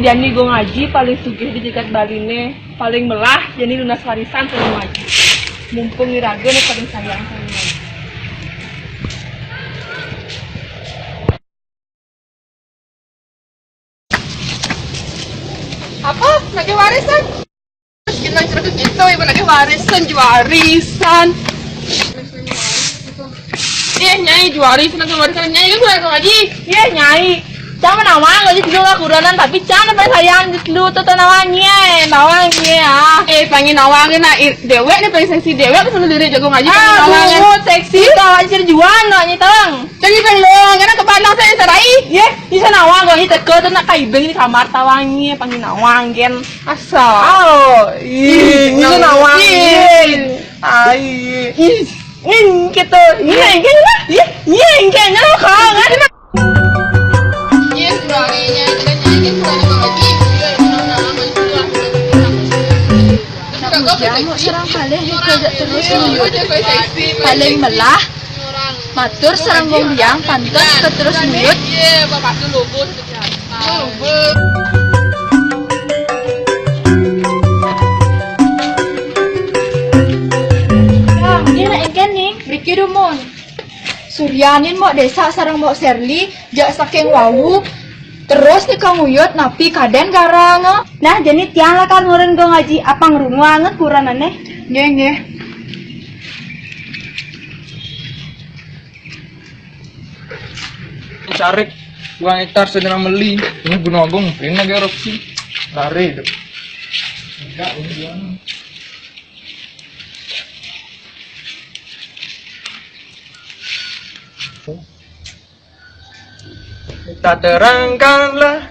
Jani gue ngaji paling sugih di dekat Baline, paling melah Jani lunas warisan sama ngaji. Mumpung Iraga nih paling sayang sama ngaji. Apa? Lagi warisan? Kita cerita gitu, ibu lagi warisan, juarisan. Nyai juarisan, lagi warisan, nyai kan gue lagi ngaji. Nyai. Cama nawang aja dulu lah kuranan tapi cama paling sayang dulu tuh nawangnya Pengen nawangin nah dewek nih paling seksi dewek pas lu diri jago ngaji pengen nawangin. Seksi tau aja juan nanya tang. Jadi belum, karena kepandang saya serai. Bisa nawang gak ini teko tuh nak kaibeng di kamar tawangnya panggil nawangin. Asal. Bisa nawangin. Gitu. Ingin lah. Ingin lah kangen. Serang paling kerja terus muyut paling melah matur serang gong biang pantas ke terus muyut ini engken nih Riki Dumon Suryanin mau desa sarang mau Serli jak saking wawu terus nih kang uyut napi kaden garang. Nah jadi tiang lah kan nguren gue ngaji apa ngerungu anget kurang aneh. Nge. Carik gua hektar sedang meli ini Gunung Agung ini lagi erupsi lari itu enggak ini kita terangkanlah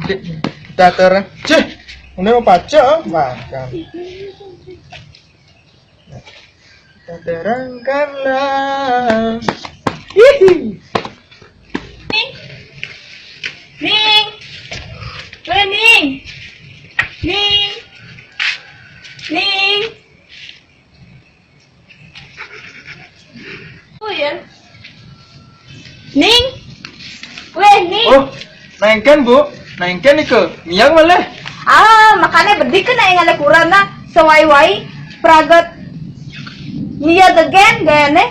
kita terang ini mau baca makan kita terangkanlah Ning. Oh ya. Ning. Oh, naingkan bu, naingkan nih ke miang malah. Makanya berdik kan yang ada kurang na sewai-wai pragat niat again gane.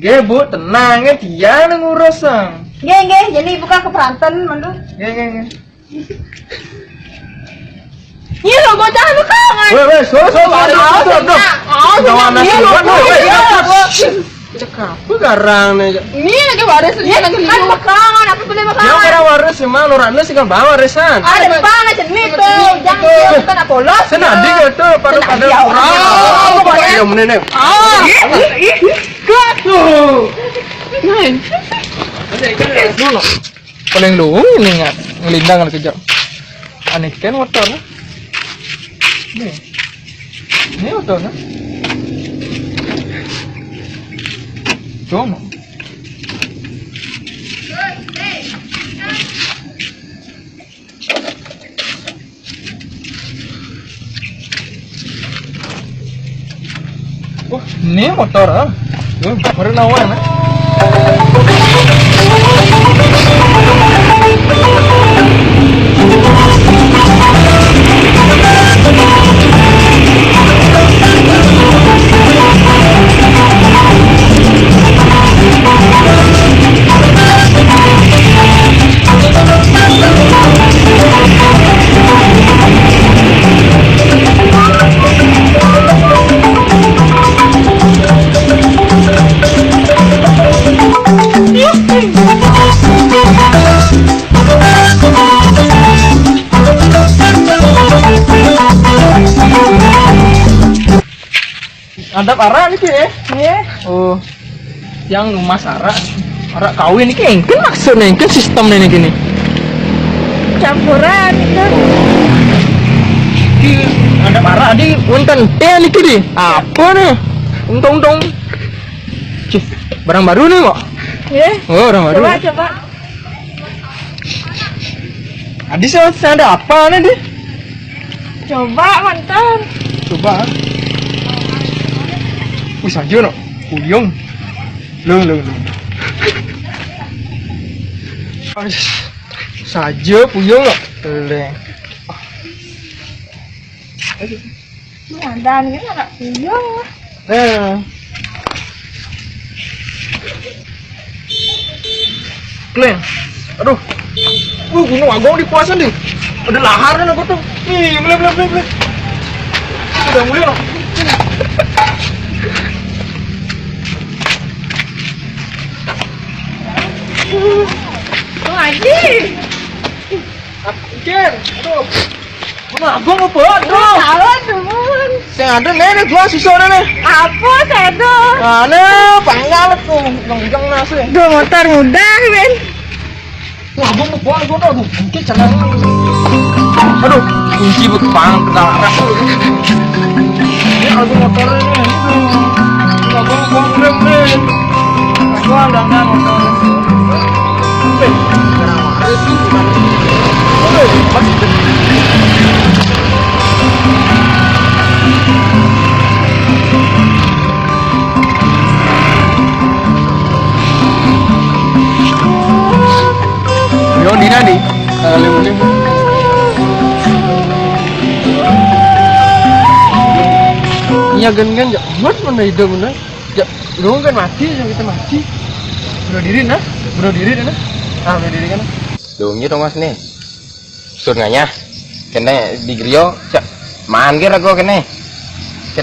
Ge bu, tenang ya dia ngurus sang. Ge, jadi bukan keperantan mandu. Ge. Iya lo bocah lu kangen. So. Cakap apa garang nih? Ini lagi warisan, ini lagi Kan bakalan, apa boleh Yang bakalan? orang waris sih mah, orang sih kan bawa warisan. Ada bang aja nih tuh, jangan kita nak polos. Senadi gitu, pada ya menene. Dulu, paling dulu ini nggak ngelindang kan kejap. Aneh kan motor, ini motor, cuma. Wah, ini motor ah. Baru nawan ah. Ada arah nih ya? Iya. Oh, yang mas arah kawin ini kan maksudnya kan sistemnya ini gini. Campuran kan. Ada arah di untan teh nih kiri. Apa nih? Untung. Cih, barang baru nih kok. Iya. Oh, barang baru. Coba. Adi sih ada apa nih di? Coba mantan. Coba. Wih saja no, puyung. Lu. Saja puyung no. Leng. Ada nih anak puyeng. Glenn, aduh, Gunung Agung di puasan deh. Ada lahar kan aku tuh. Nih, beli. Udah mulai loh. Bang Haji. Ken, aduh. Gunung Agung apa? Aduh. Salah teman. Saya ada nih gua sisa nih. Apa saya Mana panggal tuh, nongjang nasi. Dua motor mudah, Ben. Wah, gua mau buang gua tuh, mungkin jalan. Aduh, kunci berpang kenal arah. Ini aku motor ini. Gua buang rem nih. Aku ada motor. Sekarang hari itu gimana? Yo di nadi, lemu. Iya gen ya, buat mana hidup mana? Ya, lu kan mati, ya kita mati. Bunuh diri nah, bunuh diri nah. Bunuh diri kan? Dongnya dong mas nih, surnanya, kena di Grio, cak, manggil aku kena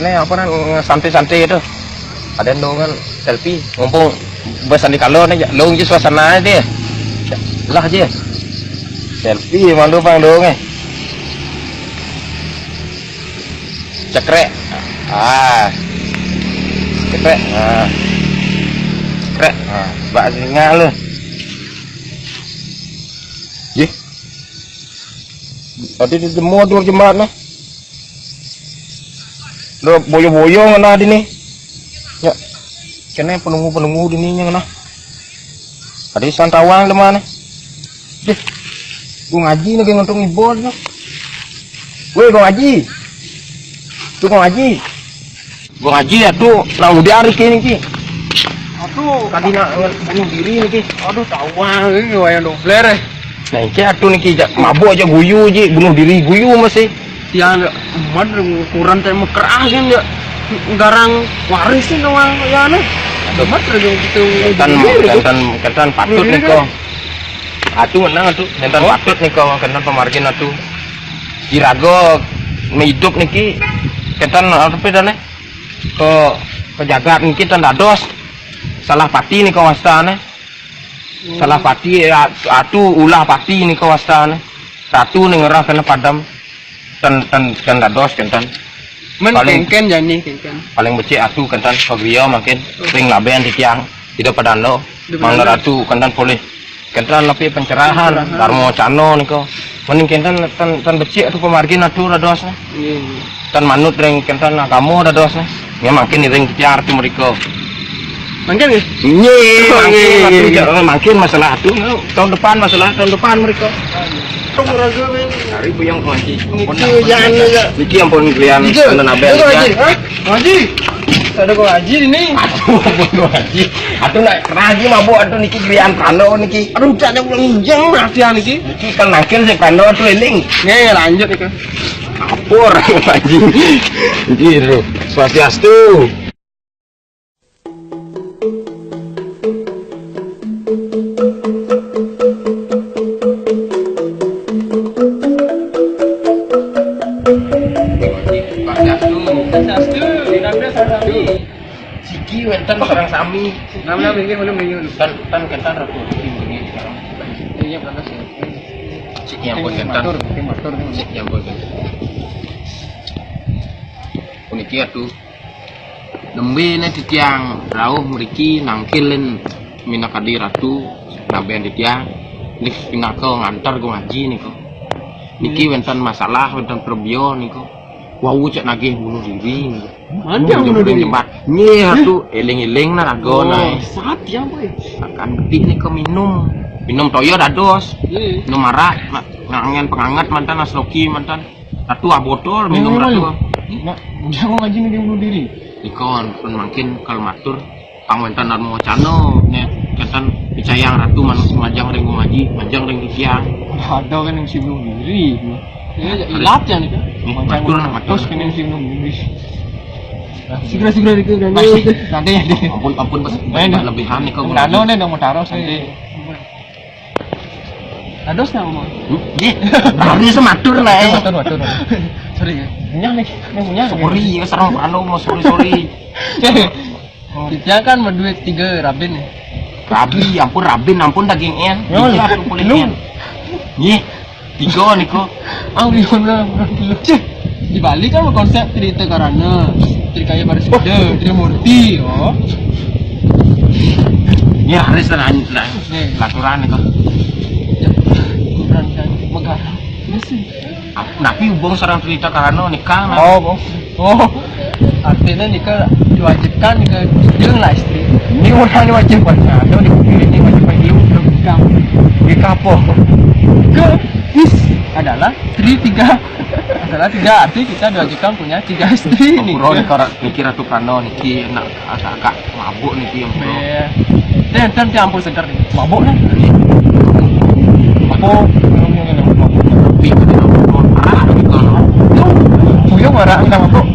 apa nang santai-santai itu, ada dongan selfie, ngumpul besan di kalon aja, long je suasana dia. Lah aja selfie malu bang dong cekrek cekrek cekrek bak singa lu ye tadi di demo dua jembat nih udah boyo-boyo ngana di nih ya kena penunggu di nih ngana tadi santawang di mana deh, gua ngaji nih kayak ngontung ibon nih. Woi, gua ngaji. Tuh gua ngaji. Gua ngaji ya tuh, lang udah hari kini ki. Aduh, Tadi nak bunuh diri nih ki. aduh tawang ini wayang dong fler. Nah, ini atuh nih ki, mabuk aja guyu aja, bunuh diri guyu masih. Tiang umat ukuran teh kerah kan ya. Garang warisin doang ya nih. Umat lagi gitu. Kentan patut nih kok. Atuh menang atuh, kentan patut nih kau, kentan pemargin atuh. Kirago hidup nih ki, kentan apa dah nih? Ke pejagat nih kita dados, salah pati nih kau wastane. Salah pati atuh ulah pati nih kau wastane. Satu nih ngerah kena padam, kan dados kentan. Paling ken janji ken. Paling becik atuh kentan pagriya makin sering labean di tiang, tidak pada no. Manglar atuh kentan boleh. Kentan lebih pencerahan, Darmo Cano niko. Mending kentan tan becik atuh pemargin atuh dados nih. Tan manut ring kentan agama dados nih. Ya makin ring kiar tu mereka. Mungkin nggih? Makin masalah atuh tahun depan mereka. Hari buyang ngaji. Niki ampun kalian nonton abel ya. Ngaji. Ada kok ngaji ini. Aduh ngaji. Atuh nak ngaji mabuk atuh niki kalian kano niki. Aduh cak yang njang perhatian iki. Niki kan nakil sing kano atuh eling. Nggih lanjut iki. Apur ngaji. Gitu. Swastiastu. Siki wenten sarang sami. Namanya minggu Tan kentan rapu ini sekarang. Iya panas ya. Siki yang pun kentan. Siki yang pun kentan. Puniki atuh. Nembe ne titiang rauh mriki nangkilin minakadi ratu naben titiang lik pinako ngantar go ngaji niko. Niki wenten masalah wenten perbio niko. Wau cek nagih bunuh diri. Manja bunuh diri. Nyi atuh eling-eling na rago nae. Saat ya boy. Akan gede nih ke minum toyo dados. Minum marak ngangen pengangat mantan asloki mantan. Ratu botol minum ratu. Nah, jangan ngaji nih bunuh diri. Ikon pun makin kalau matur pang wenten Darmo Cano nih ketan dicayang ratu manjang ring ngaji, manjang ring tiang. Ada kan yang sibuk diri. Ya ilat ya nih kan. Matur matur. Terus kini sibuk diri. Segera dikit dan nanti ya deh. Ampun pas lebihan nih kau. Nano nih dong mau taruh nanti. Ados nggak mau? Nggih. Bari sematur nek. Matur. Sorry ya. Punya nih, punya. Sorry ya sareng anu mau sorry. Dia kan menduit 3 rabin nih. Rabi, ampun dagingnya. Lu. Nggih. 3 niko. Alhamdulillah. Di Bali kan konsep cerita karana Trikaya pada sudah, Trimurti, oh. Ya harus lah laturan niko. Kurang kan megara. Napi hubung sareng cerita karana nikah. Oh. Artinya nikah diwajibkan ke jeung lah istri. Ini orang diwajibkan. Ada di ini wajibkan dulu nikah. Nikah apa? Ke adalah adalah 3 arti kita diwajibkan punya 3 istri nih. Bro mikir Ratu Prano niki enak agak mabuk niki yang bro. Dan ampun segar nih. Mabuk nih. Mabuk. Tapi tidak parah gitu. Puyuh marah kita mabuk.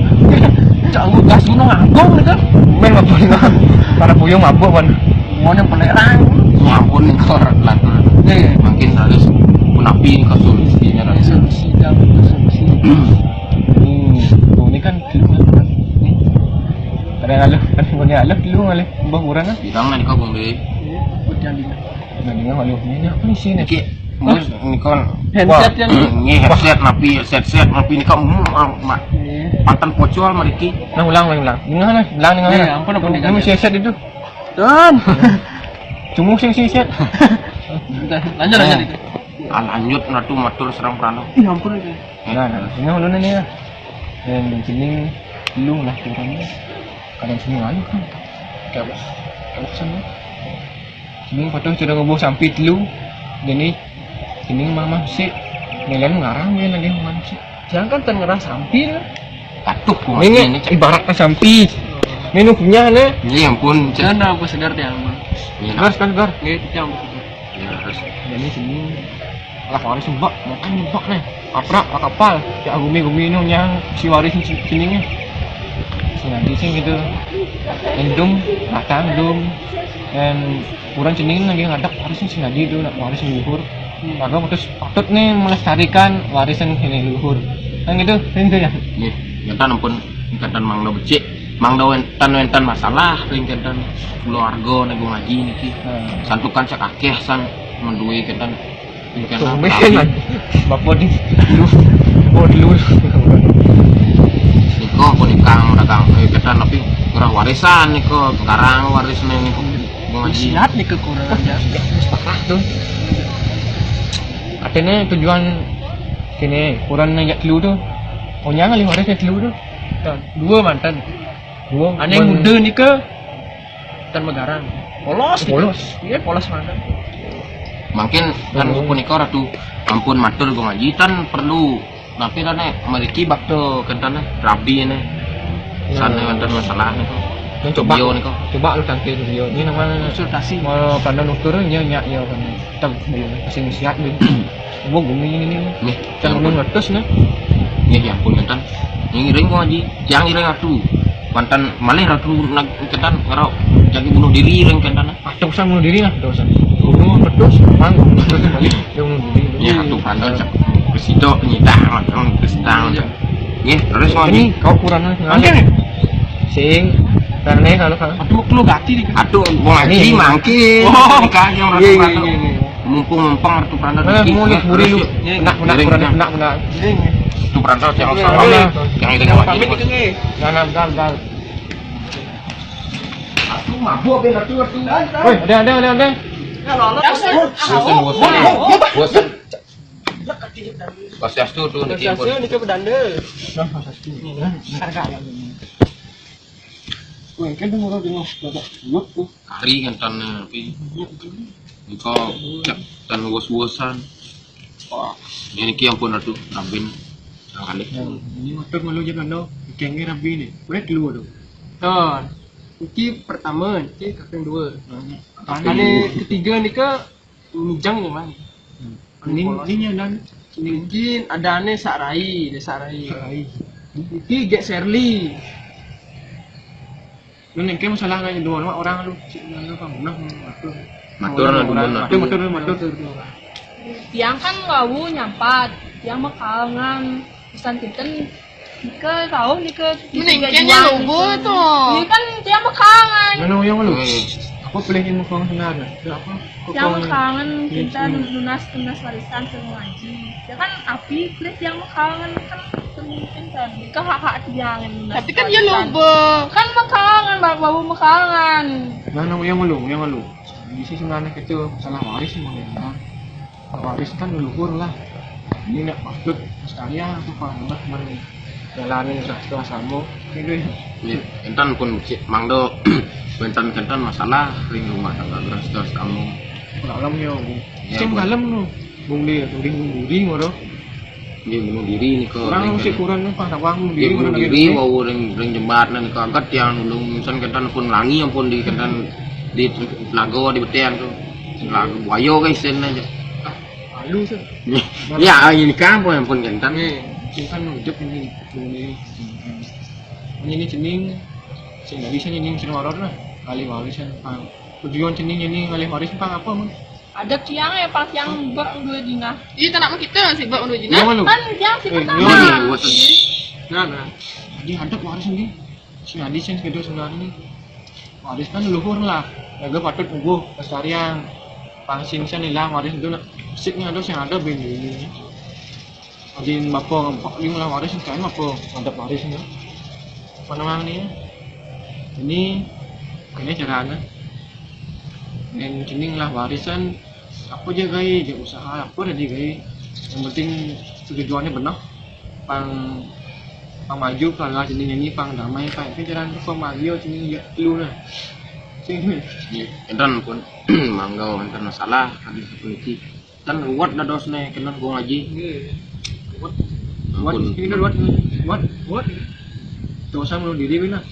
Canggu gas gunung agung nih kan. Main mabuk nih. Para puyuh mabuk kan. Mau yang penerang. Ampun nih kor laturan. Makin harus punapi ke solusinya kan. Solusi. Ini kan nih. Ada yang alih, kan punya alih dulu alih. Mbah murah kan? Bidang nih kau bung deh. Ini alih ini apa nih sini? Niki mus nikon Handset yang ini headset napi nikah pantan pocol meriki. Nah ulang. Ini ampun ini set itu. Dan. Cuma sing set. Lanjut. Lanjut Ratu matur serang Prano. Ih ampun itu. Nah, ini ulun ini ya. Dan sini lu lah kurangnya. Kadang semua aja kan. Kayak sana. Sini patut sudah ngobrol sampai lu. Jadi sini mama sih. Nelen ngarang dia lagi mana sih. Jangan kan tengerah sampai kan. Atuh Ini ibaratnya sampai. Minum punya nih. Ini ampun. Jangan aku segar dia ampun. Harus kan gar. Gitu ampun. Ya harus. Jadi sini lah waris mbak, makan mbak nih. Kapal. Ya gumi yang si waris sini nih. Nanti sih gitu. Endum, datang dum. Dan kurang sini lagi ngadak harusnya sih lagi itu nak waris leluhur. Maka patut nih melestarikan warisan sini leluhur. Kan gitu ya. Nih, kita ampun ikatan mangdo becik. Mangdo wentan masalah ringketan keluarga nego ngaji niki. Santukan sakakeh sang menduwe ketan Bapak di dulu. Niko ponikang dagang ketan tapi kurang warisan niko sekarang warisnya niko ngaji. Siap nih kekurangannya. Parah tuh. Katanya tujuan sini kurang nanya dulu tuh. Oh nyang kali warisnya dulu tuh. 2 mantan. 2. Aneh muda nih ke Tan Megarang. Polos. Iya polos mantan. Makin kan punika Ratu ampun matur go ngaji tan perlu tapi kan meriki bakto kentana rabi nih. Sana wonten masalah niku. Coba niku. Coba lu tangkil video. Ini namanya Konsultasi. mau pandang nutur nya ya kan. Tem kasih siap deh. Gua gumi ini. Nih, Can ulun letus nah. ya ampun kentan. Yang iring go ngaji, yang iring Ratu. Pantan malih Ratu kentan ngarau jadi bunuh diri iring kentana. Ada usah bunuh diri lah, dosa. Bunuh letus, manggung terus balik dia bunuh diri. Ya Ratu pantan cak kesido nyitang makan kestang. Nggih, terus ngaji. Ini kau kurang Mangke nih. Sing karena kalau Aduh lu gati nih. Atuh mau ngaji mangke. Nikah yang Ratu Prano. Mumpung Ratu Prano iki. Mau buri lu. Nak. Ratu Prano yang salah. Yang iring ngaji. Nanam gal. Atuh mabuk ben Ratu. Woi, ada. Bosan. Pasiastu tuh niki pun. Ini ke bedandel. Woi, kan murah dengan bapak. Kari kentan tapi niko tan wos-wosan. Wah, ini ki ampun Ratu Rabin kali. Ini motor malu jangan do. Kengnya rabi nih. Udah dulu tuh. Tuh. Iki pertama, iki kakek dua. Ane ketiga ni ke mijang ni mana? Ini dan mungkin ada ane Sarai, Iki get Serli. Lu nengke masalah nanya dua orang lu, lu kamu nah matur. Tiang kan wawu nyampat, tiang makalangan, pesan kinten Nika tahu Nika Meningkatnya logo tuh. Ini kan tiang makalangan. Mana yang lu? Aku pilihin muka sebenarnya. Apa? Tiang makalangan kita lunas warisan semua ngaji. Ya kan api, please tiang makalangan kan mungkin kan. Nika hak tiang yang lunas. Tapi kan dia logo. Kan makalangan, bawa makalangan. Mana yang lu? Di sini sebenarnya itu masalah waris semuanya. Waris kan leluhur lah. Ini nak maksud sekalian apa apa kemarin jalanin rasamu gitu ya. Entan pun mangdo kentan masalah ring rumah tangga terus kamu. Dalam yo. Sim dalam nu. Bung diri ngono. Dia bunuh diri nih kok. Orang mesti kurang apa tawang dia bunuh diri mau ring jembat nih kok angkat yang ulung san kentan pun langi ampun di kentan di lago di betean tuh. Lago buayo guys aja. Lu sih. Ya ini kan pun kentan. Kan hidup ini cening sing dari sini cening sing horor lah kali warisan pang tujuan cening ini kali warisan pang apa mun ada tiang ya pas yang bak dua dina. Iya tak nak kita sih bak dua dina. Kan tiang sih pertama. Nah jadi ada warisan ni sing adi sing kedua sebenarnya waris kan leluhur lah jaga patut ubuh pelestarian pangsin san hilang waris itu nak siknya ada sing ada bini Adin bapa lima waris kan apa ada waris ni. Mana mang ni? Ini caranya. Dan cening lah warisan apa je gai, je usaha apa dah gai. Yang penting tujuannya benar. Pang maju kalau cening ni pang damai kan caranya pang maju cening ya lu lah. Cening ni. Entan pun mangga entan masalah ada seperti kan ruwet dah dosnya kena gua ngaji. What? Ini kan what? Dosa bunuh diri benar.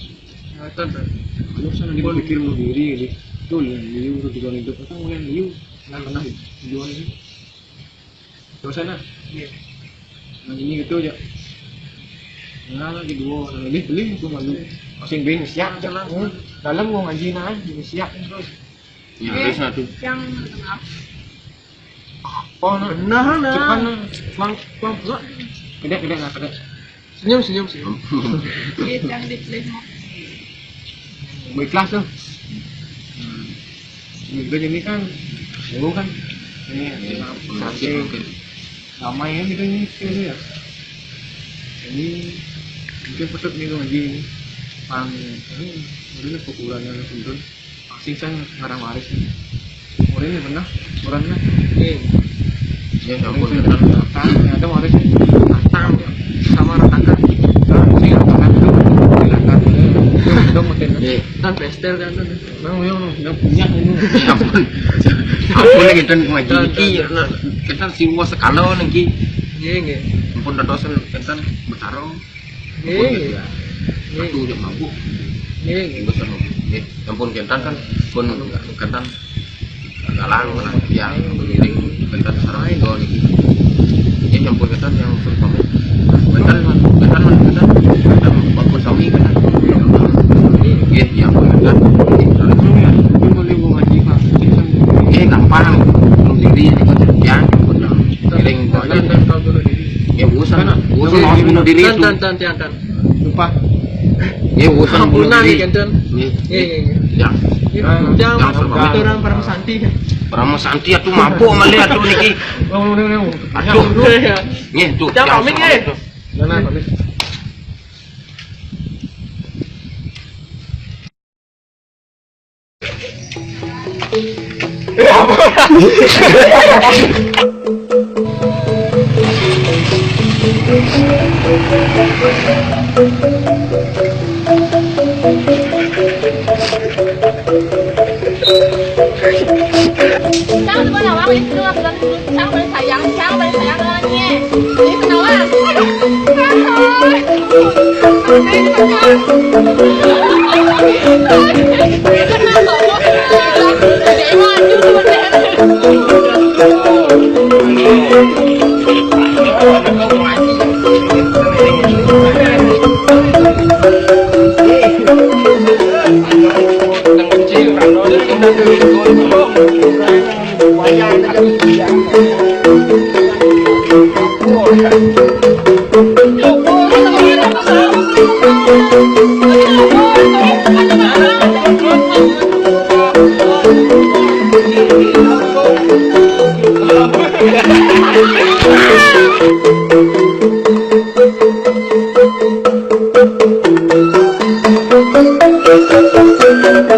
Dosa nanti berpikir bunuh diri, jadi tuh liu untuk tujuan hidup kita mulai liu, nggak pernah tujuan ini. Dosa nah. Nah ini gitu aja. Nah lagi dua, beli itu malu. Masing bing siap jalan. Dalam gua ngaji nah, siap terus. Ya harus satu. Yang tengah. Oh nah, cepat nah, pulang. Kedek. Senyum. Yang di play mau. Berikhlas tuh. Ini kan, dulu kan, ini saking ramai kan ini ya. Ini mungkin patut nih ngaji ini. Pang ini udah kekurangan turun. Pasti kan ngarang waris. Orang ini benar, orangnya. Ya ampun kentan. Ada waris datang sama ratakan. Sing ratakan itu dilakukan. Dong mungkin kan pestel kan. Mang yo udah punya ini. Ampun. Ampun lagi kentan ngaji iki kentan siwa sekalo niki. Nggih. Ampun dosen kentan betaro. Nggih. Satu jam mabuk. Nggih. Dosen nggih. Ampun kentan kan pun kentan galang lah yang beriring bentar sarang itu niki. Ini campur ketan yang suruh bentar walaupun sawi ketan. Yang ketan. Boleh gua ngaji Pak. Gampang bunuh diri ini kan yang beriring ya urusan mau bunuh diri itu. Tan. Lupa. Ya urusan bunuh diri. Yang itu orang para santi kan. Para santi atuh mabuk malih atuh niki. Aduh. Nih tuh. Jangan pamit ye. Mana pamit. Sang semua nawang ini kedua bulan sang paling sayang dengannya. Ini kenalan. Ini Wayan aja dia. Thank you.